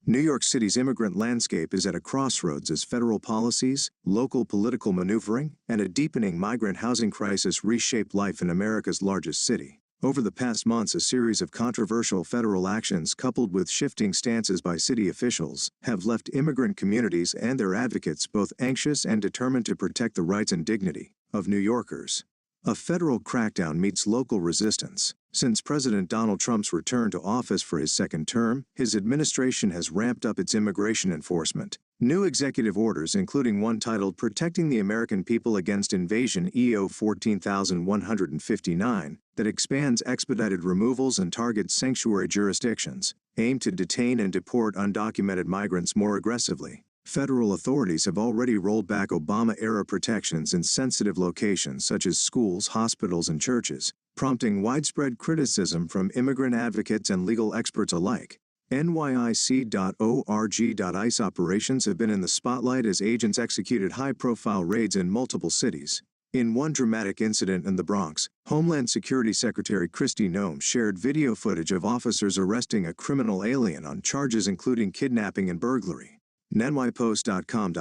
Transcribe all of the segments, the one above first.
New York City's immigrant landscape is at a crossroads as federal policies, local political maneuvering, and a deepening migrant housing crisis reshape life in America's largest city. Over the past months, a series of controversial federal actions coupled with shifting stances by city officials have left immigrant communities and their advocates both anxious and determined to protect the rights and dignity of New Yorkers. A federal crackdown meets local resistance. Since President Donald Trump's return to office for his second term, his administration has ramped up its immigration enforcement. New executive orders, including one titled Protecting the American People Against Invasion EO 14159, that expands expedited removals and targets sanctuary jurisdictions, aim to detain and deport undocumented migrants more aggressively. Federal authorities have already rolled back Obama-era protections in sensitive locations such as schools, hospitals, and churches, prompting widespread criticism from immigrant advocates and legal experts alike. NYIC.org.ICE operations have been in the spotlight as agents executed high-profile raids in multiple cities. In one dramatic incident in the Bronx, Homeland Security Secretary Kristi Noem shared video footage of officers arresting a criminal alien on charges including kidnapping and burglary. NYPost.com.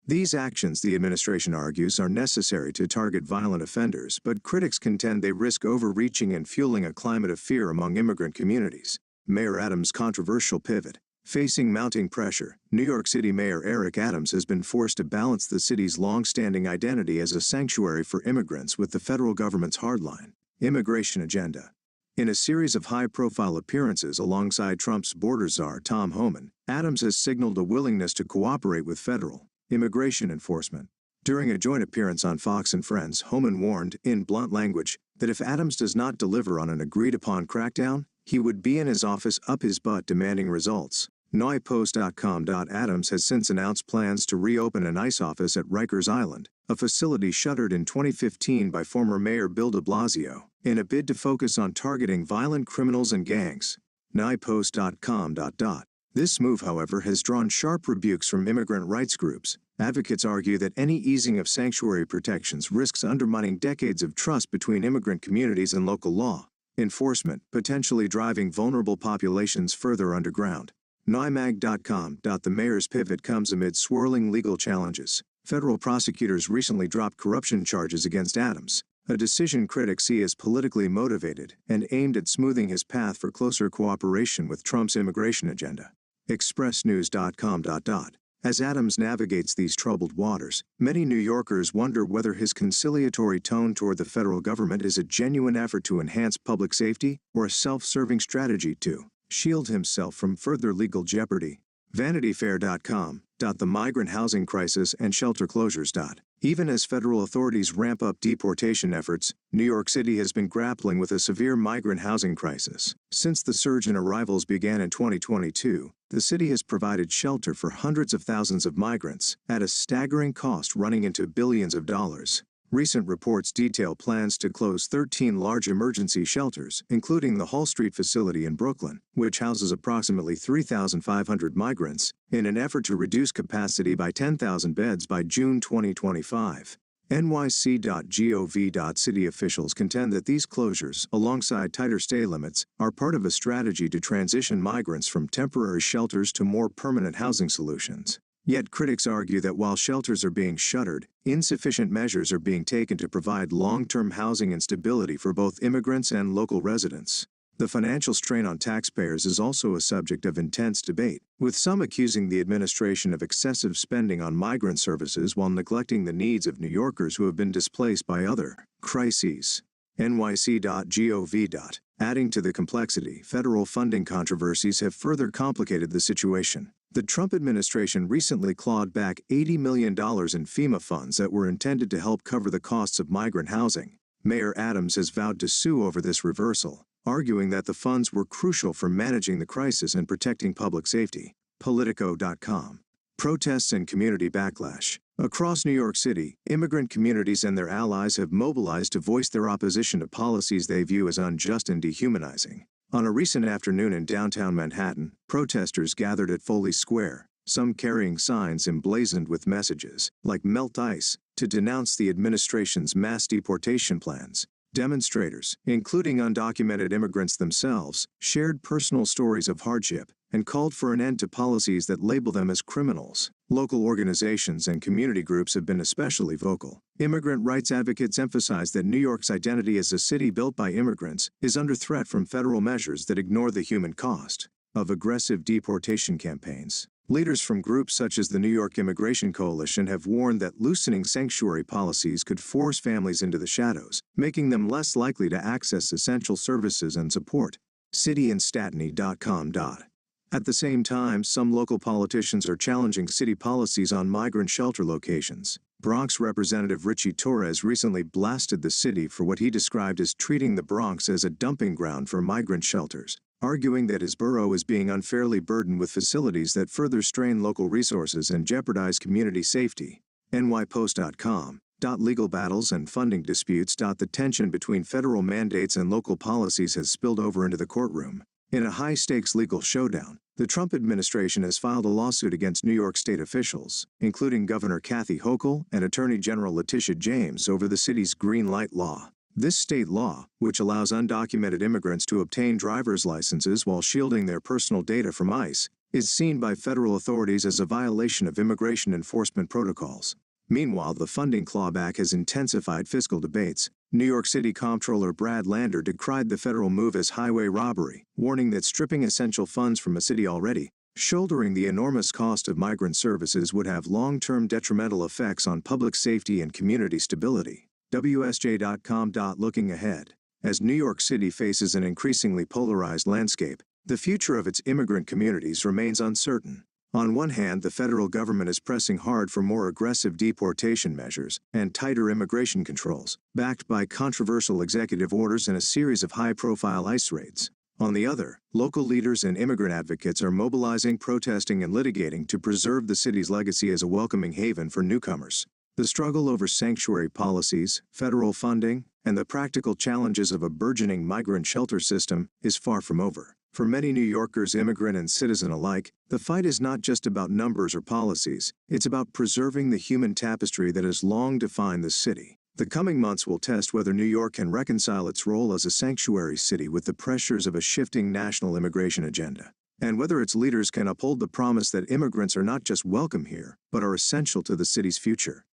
These actions, the administration argues, are necessary to target violent offenders, but critics contend they risk overreaching and fueling a climate of fear among immigrant communities. Mayor Adams' controversial pivot. Facing mounting pressure, New York City Mayor Eric Adams has been forced to balance the city's long-standing identity as a sanctuary for immigrants with the federal government's hardline immigration agenda. In a series of high-profile appearances alongside Trump's border czar Tom Homan, Adams has signaled a willingness to cooperate with federal immigration enforcement. During a joint appearance on Fox and Friends, Homan warned, in blunt language, that if Adams does not deliver on an agreed-upon crackdown, he would be in his office up his butt demanding results. NYPost.com. Adams has since announced plans to reopen an ICE office at Rikers Island, a facility shuttered in 2015 by former Mayor Bill de Blasio, in a bid to focus on targeting violent criminals and gangs. NYPost.com. This move, however, has drawn sharp rebukes from immigrant rights groups. Advocates argue that any easing of sanctuary protections risks undermining decades of trust between immigrant communities and local law enforcement, potentially driving vulnerable populations further underground. NYMag.com. The mayor's pivot comes amid swirling legal challenges. Federal prosecutors recently dropped corruption charges against Adams, a decision critics see as politically motivated and aimed at smoothing his path for closer cooperation with Trump's immigration agenda. ExpressNews.com. As Adams navigates these troubled waters, many New Yorkers wonder whether his conciliatory tone toward the federal government is a genuine effort to enhance public safety or a self-serving strategy to shield himself from further legal jeopardy. VanityFair.com. The migrant housing crisis and shelter closures. Even as federal authorities ramp up deportation efforts, New York City has been grappling with a severe migrant housing crisis. Since the surge in arrivals began in 2022, the city has provided shelter for hundreds of thousands of migrants, at a staggering cost running into billions of dollars. Recent reports detail plans to close 13 large emergency shelters, including the Hall Street facility in Brooklyn, which houses approximately 3,500 migrants, in an effort to reduce capacity by 10,000 beds by June 2025. NYC.gov. City officials contend that these closures, alongside tighter stay limits, are part of a strategy to transition migrants from temporary shelters to more permanent housing solutions. Yet critics argue that while shelters are being shuttered, insufficient measures are being taken to provide long-term housing and stability for both immigrants and local residents. The financial strain on taxpayers is also a subject of intense debate, with some accusing the administration of excessive spending on migrant services while neglecting the needs of New Yorkers who have been displaced by other crises. NYC.gov. Adding to the complexity, federal funding controversies have further complicated the situation. The Trump administration recently clawed back $80 million in FEMA funds that were intended to help cover the costs of migrant housing. Mayor Adams has vowed to sue over this reversal, arguing that the funds were crucial for managing the crisis and protecting public safety. Politico.com. Protests and community backlash. Across New York City, immigrant communities and their allies have mobilized to voice their opposition to policies they view as unjust and dehumanizing. On a recent afternoon in downtown Manhattan, protesters gathered at Foley Square, some carrying signs emblazoned with messages, like "Melt Ice," to denounce the administration's mass deportation plans. Demonstrators, including undocumented immigrants themselves, shared personal stories of hardship, and called for an end to policies that label them as criminals. Local organizations and community groups have been especially vocal. Immigrant rights advocates emphasize that New York's identity as a city built by immigrants is under threat from federal measures that ignore the human cost of aggressive deportation campaigns. Leaders from groups such as the New York Immigration Coalition have warned that loosening sanctuary policies could force families into the shadows, making them less likely to access essential services and support. cityandstatney.com. At the same time, some local politicians are challenging city policies on migrant shelter locations. Bronx Representative Richie Torres recently blasted the city for what he described as treating the Bronx as a dumping ground for migrant shelters, arguing that his borough is being unfairly burdened with facilities that further strain local resources and jeopardize community safety. nypost.com. Legal battles and funding disputes. The tension between federal mandates and local policies has spilled over into the courtroom. In a high-stakes legal showdown, the Trump administration has filed a lawsuit against New York state officials, including Governor Kathy Hochul and Attorney General Letitia James, over the city's green light law. This state law, which allows undocumented immigrants to obtain driver's licenses while shielding their personal data from ICE, is seen by federal authorities as a violation of immigration enforcement protocols. Meanwhile, the funding clawback has intensified fiscal debates. New York City Comptroller Brad Lander decried the federal move as highway robbery, warning that stripping essential funds from a city already shouldering the enormous cost of migrant services would have long-term detrimental effects on public safety and community stability. WSJ.com. Looking ahead, as New York City faces an increasingly polarized landscape, the future of its immigrant communities remains uncertain. On one hand, the federal government is pressing hard for more aggressive deportation measures and tighter immigration controls, backed by controversial executive orders and a series of high-profile ICE raids. On the other, local leaders and immigrant advocates are mobilizing, protesting, and litigating to preserve the city's legacy as a welcoming haven for newcomers. The struggle over sanctuary policies, federal funding, and the practical challenges of a burgeoning migrant shelter system is far from over. For many New Yorkers, immigrant and citizen alike, the fight is not just about numbers or policies, it's about preserving the human tapestry that has long defined the city. The coming months will test whether New York can reconcile its role as a sanctuary city with the pressures of a shifting national immigration agenda, and whether its leaders can uphold the promise that immigrants are not just welcome here, but are essential to the city's future.